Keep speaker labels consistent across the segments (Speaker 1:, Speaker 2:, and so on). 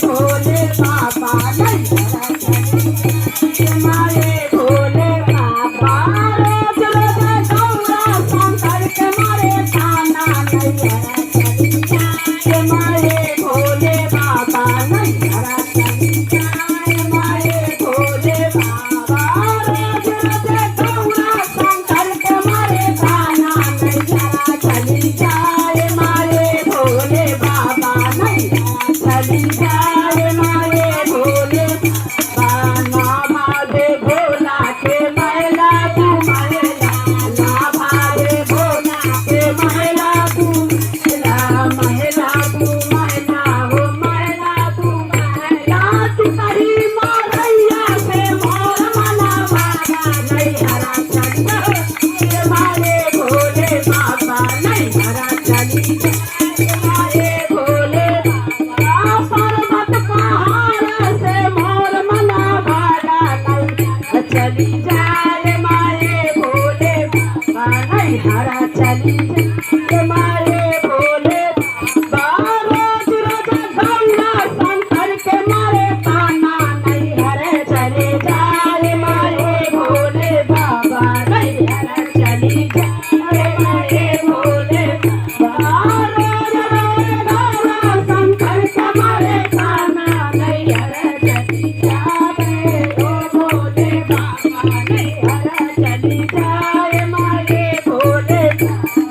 Speaker 1: भोले बाबा नहीं मारे भोले बाबा रोज रोज गौरा शंकर के मारे थाना नहीं मारे भोले बाबा नहीं मारे भोले बाबा रोज रोज गौरा शंकर के मारे थाना नहीं चली जाए मारे भोले बाबा नहीं चली जाए मारे भोले बाबा भागे भोला के महिला तू महिला ना भागे भोला के महिला तू महिला तू महिला हो महिला तू करी मारैया से मोर मना भागा नहीं हरा चली मारे भोले बाबा नहीं हरा चली मारे भोले बाबा पर्वत पहाड़ से मोर मना भागा नहीं चली जाए मारे भोले बाबा नहीं हरा चली जाए मारे भोले बाबा रोज रोज गौरा शंकर के मारे ताना नहीं हरे चले जाए मारे भोले बाबा नहीं हरा चली जाए मारे भोले बाबा रोज रोज गौरा शंकर के मारे ताना नहीं हरे चली जाए ओ भोले बाबा नहीं हरा चली जाए मारे भोले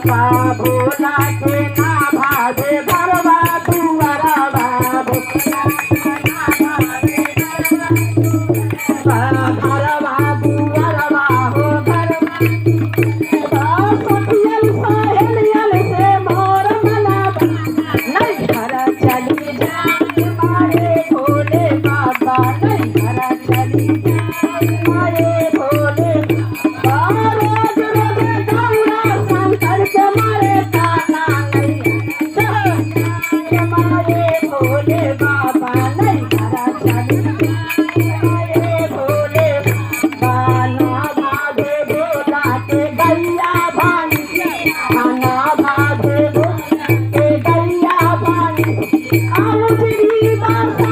Speaker 1: बाबा भोला के ना भागे भरवा दुआरा बाबू भरवा दुआरा हो भरवा सोटियल सहेलियल से मोर मना नहीं हरा चली जाए मारे भोले बाबा नहीं हरा चली जाए मारे भोले बाबा रोज रोज गौरा शंकर के मारे ताना नहीं मारे भोले बाबा नहीं हरा चली मारे भोले बाबा भागे भोला के गैया भाई खाना भागे भोला के गैया भाई आउजरी बाबा